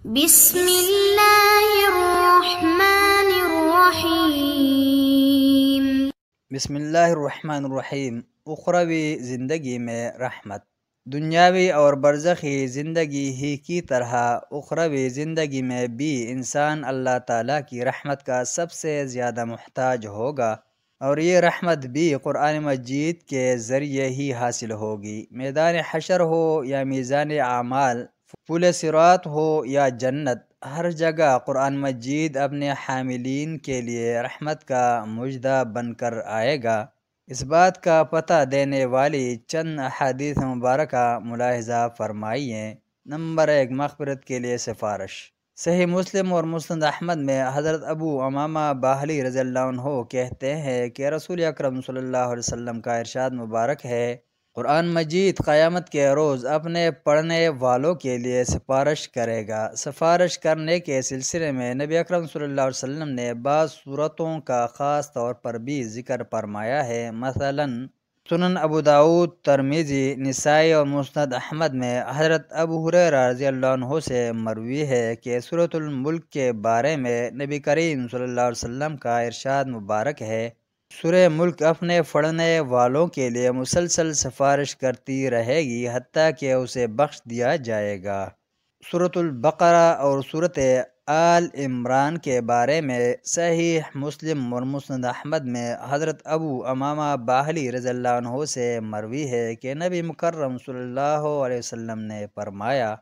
بسم اللہ الرحمن الرحیم۔ بسم اللہ الرحمن الرحیم۔ اخروی زندگی میں رحمت، دنیاوی اور برزخی زندگی ہی کی طرح اخروی زندگی میں بھی انسان اللہ تعالیٰ کی رحمت کا سب سے زیادہ محتاج ہوگا، اور یہ رحمت بھی قرآن مجید کے ذریعے ہی حاصل ہوگی۔ میدان حشر ہو یا میزان اعمال، پل صراط ہو یا جنت، ہر جگہ قرآن مجید اپنے حاملین کے لیے رحمت کا مژدہ بن کر آئے گا۔ اس بات کا پتہ دینے والی چند احادیث مبارکہ ملاحظہ فرمائیے۔ نمبر 1، مغفرت کے لیے سفارش۔ صحیح مسلم اور مسند احمد میں حضرت ابو امامہ باہلی رضی اللہ عنہ کہتے ہیں کہ رسول اکرم صلی اللہ علیہ وسلم کا ارشاد مبارک ہے، قرآن مجید قیامت کے روز اپنے پڑھنے والوں کے لیے سفارش کرے گا۔ سفارش کرنے کے سلسلے میں نبی اکرم صلی اللہ علیہ وسلم نے بعض صورتوں کا خاص طور پر بھی ذکر فرمایا ہے۔ مثلاً سنن ابو داؤد، ترمذی، نسائی اور مسند احمد میں حضرت ابو ہریرہ رضی اللہ عنہ سے مروی ہے کہ سورۃ الملک کے بارے میں نبی کریم صلی اللہ علیہ وسلم کا ارشاد مبارک ہے، سورہ ملک اپنے پڑھنے والوں کے لیے مسلسل سفارش کرتی رہے گی حتیٰ کہ اسے بخش دیا جائے گا۔ سورۃ البقرہ اور سورۃ آل عمران کے بارے میں صحیح مسلم اور مسند احمد میں حضرت ابو امامہ باہلی رضی اللہ عنہ سے مروی ہے کہ نبی مکرم صلی اللہ علیہ وسلم نے فرمایا،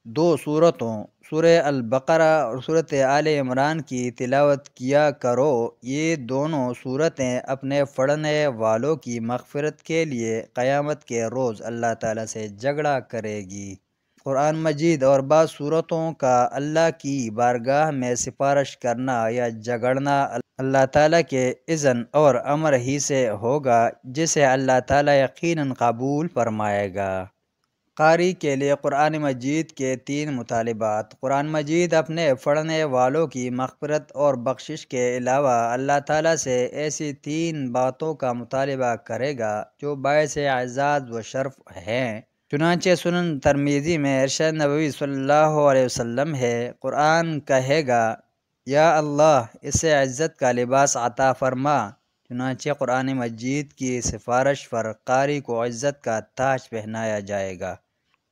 دو صورتوں سورہ البقرہ اور سورۃ آل عمران کی تلاوت کیا کرو، یہ دونوں صورتیں اپنے پڑھنے والوں کی مغفرت کے لیے قیامت کے روز اللہ تعالیٰ سے جھگڑا کرے گی۔ قرآن مجید اور بعض صورتوں کا اللہ کی بارگاہ میں سفارش کرنا یا جھگڑنا اللہ تعالیٰ کے اذن اور امر ہی سے ہوگا، جسے اللہ تعالیٰ یقیناً قبول فرمائے گا۔ قاری کے لیے قرآن مجید کے 3 مطالبات۔ قرآن مجید اپنے پڑھنے والوں کی مغفرت اور بخشش کے علاوہ اللہ تعالیٰ سے ایسی 3 باتوں کا مطالبہ کرے گا جو باعث اعزاز و شرف ہیں۔ چنانچہ سنن ترمذی میں ارشاد نبوی صلی اللہ علیہ وسلم ہے، قرآن کہے گا، یا اللہ اسے عزت کا لباس عطا فرما۔ چنانچہ قرآن مجید کی سفارش پر قاری کو عزت کا تاج پہنایا جائے گا۔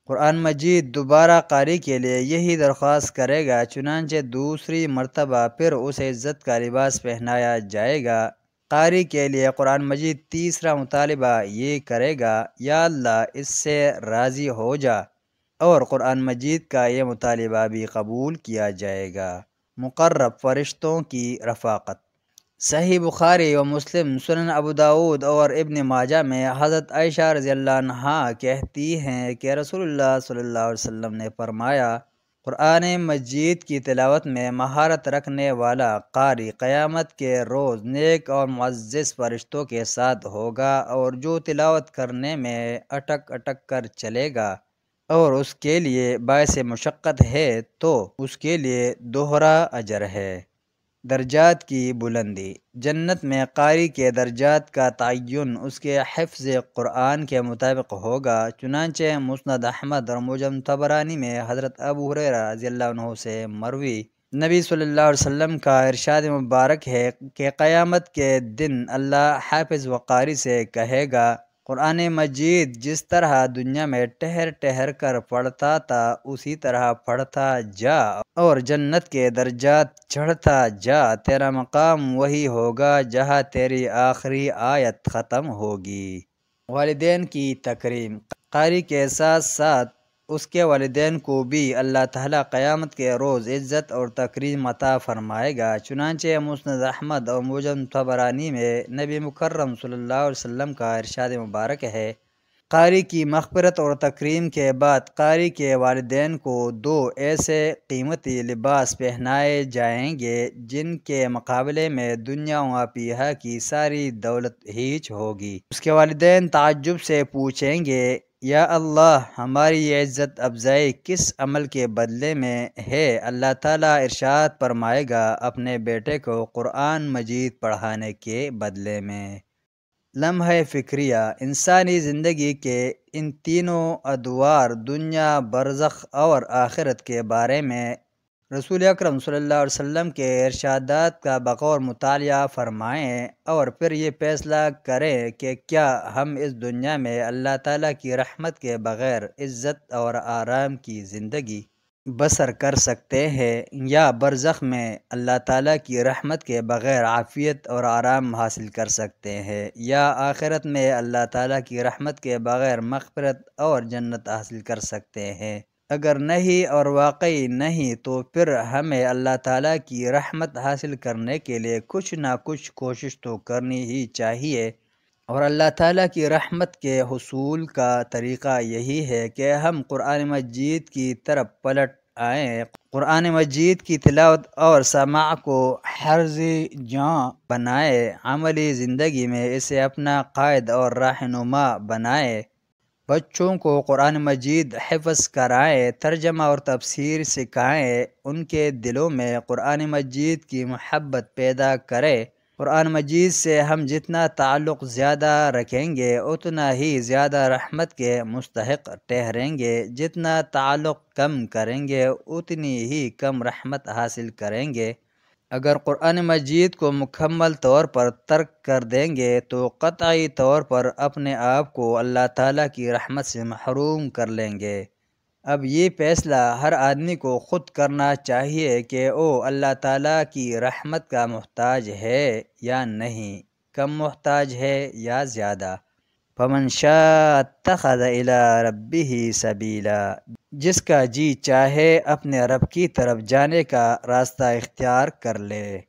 قرآن مجید دوبارہ قاری کے لیے یہی درخواست کرے گا، چنانچہ دوسری مرتبہ پھر اسے عزت کا لباس پہنایا جائے گا۔ قاری کے لیے قرآن مجید تیسرا مطالبہ یہ کرے گا، یا اللہ اس سے راضی ہو جا، اور قرآن مجید کا یہ مطالبہ بھی قبول کیا جائے گا۔ مقرب فرشتوں کی رفاقت۔ صحیح بخاری و مسلم، سنن ابو داؤد اور ابن ماجہ میں حضرت عائشہ رضی اللہ عنہا کہتی ہیں کہ رسول اللہ صلی اللہ علیہ وسلم نے فرمایا، قرآن مجید کی تلاوت میں مہارت رکھنے والا قاری قیامت کے روز نیک اور معزز فرشتوں کے ساتھ ہوگا، اور جو تلاوت کرنے میں اٹک اٹک کر چلے گا اور اس کے لیے باعث مشقت ہے تو اس کے لیے دوہرا اجر ہے۔ درجات کی بلندی۔ جنت میں قاری کے درجات کا تعین اس کے حفظ قرآن کے مطابق ہوگا۔ چنانچہ مسند احمد اور معجم طبرانی میں حضرت ابو ہریرہ رضی اللہ عنہ سے مروی نبی صلی اللہ علیہ وسلم کا ارشاد مبارک ہے کہ قیامت کے دن اللہ حافظ و قاری سے کہے گا، قرآن مجید جس طرح دنیا میں ٹہر ٹہر کر پڑھتا تھا اسی طرح پڑھتا جا، اور جنت کے درجات چڑھتا جا، تیرا مقام وہی ہوگا جہاں تیری آخری آیت ختم ہوگی۔ والدین کی تکریم۔ قاری کے ساتھ ساتھ اس کے والدین کو بھی اللہ تعالیٰ قیامت کے روز عزت اور تکریم عطا فرمائے گا۔ چنانچہ مسند احمد اور معجم طبرانی میں نبی مکرم صلی اللہ علیہ وسلم کا ارشاد مبارک ہے، قاری کی مغفرت اور تکریم کے بعد قاری کے والدین کو 2 ایسے قیمتی لباس پہنائے جائیں گے جن کے مقابلے میں دنیا و فیہا کی ساری دولت ہیچ ہوگی۔ اس کے والدین تعجب سے پوچھیں گے، یا اللہ ہماری یہ عزت افزائی کس عمل کے بدلے میں ہے؟ اللہ تعالیٰ ارشاد فرمائے گا، اپنے بیٹے کو قرآن مجید پڑھانے کے بدلے میں۔ لمحہ فکریہ۔ انسانی زندگی کے ان تینوں ادوار دنیا، برزخ اور آخرت کے بارے میں رسول اکرم صلی اللہ علیہ وسلم کے ارشادات کا بغور مطالعہ فرمائیں اور پھر یہ فیصلہ کریں کہ کیا ہم اس دنیا میں اللہ تعالیٰ کی رحمت کے بغیر عزت اور آرام کی زندگی بسر کر سکتے ہیں، یا برزخ میں اللہ تعالیٰ کی رحمت کے بغیر عافیت اور آرام حاصل کر سکتے ہیں، یا آخرت میں اللہ تعالیٰ کی رحمت کے بغیر مغفرت اور جنت حاصل کر سکتے ہیں۔ اگر نہیں اور واقعی نہیں تو پھر ہمیں اللہ تعالیٰ کی رحمت حاصل کرنے کے لیے کچھ نہ کچھ کوشش تو کرنی ہی چاہیے، اور اللہ تعالیٰ کی رحمت کے حصول کا طریقہ یہی ہے کہ ہم قرآن مجید کی طرف پلٹ آئیں، قرآن مجید کی تلاوت اور سماع کو حرز جاں بنائے، عملی زندگی میں اسے اپنا قائد اور رہنما بنائے، بچوں کو قرآن مجید حفظ کرائیں، ترجمہ اور تفسیر سکھائیں، ان کے دلوں میں قرآن مجید کی محبت پیدا کریں۔ قرآن مجید سے ہم جتنا تعلق زیادہ رکھیں گے اتنا ہی زیادہ رحمت کے مستحق ٹھہریں گے، جتنا تعلق کم کریں گے اتنی ہی کم رحمت حاصل کریں گے۔ اگر قرآن مجید کو مکمل طور پر ترک کر دیں گے تو قطعی طور پر اپنے آپ کو اللہ تعالیٰ کی رحمت سے محروم کر لیں گے۔ اب یہ فیصلہ ہر آدمی کو خود کرنا چاہیے کہ وہ اللہ تعالیٰ کی رحمت کا محتاج ہے یا نہیں، کم محتاج ہے یا زیادہ۔ فمن شاء اتخذ الی ربہ سبیلا، جس کا جی چاہے اپنے رب کی طرف جانے کا راستہ اختیار کر لے۔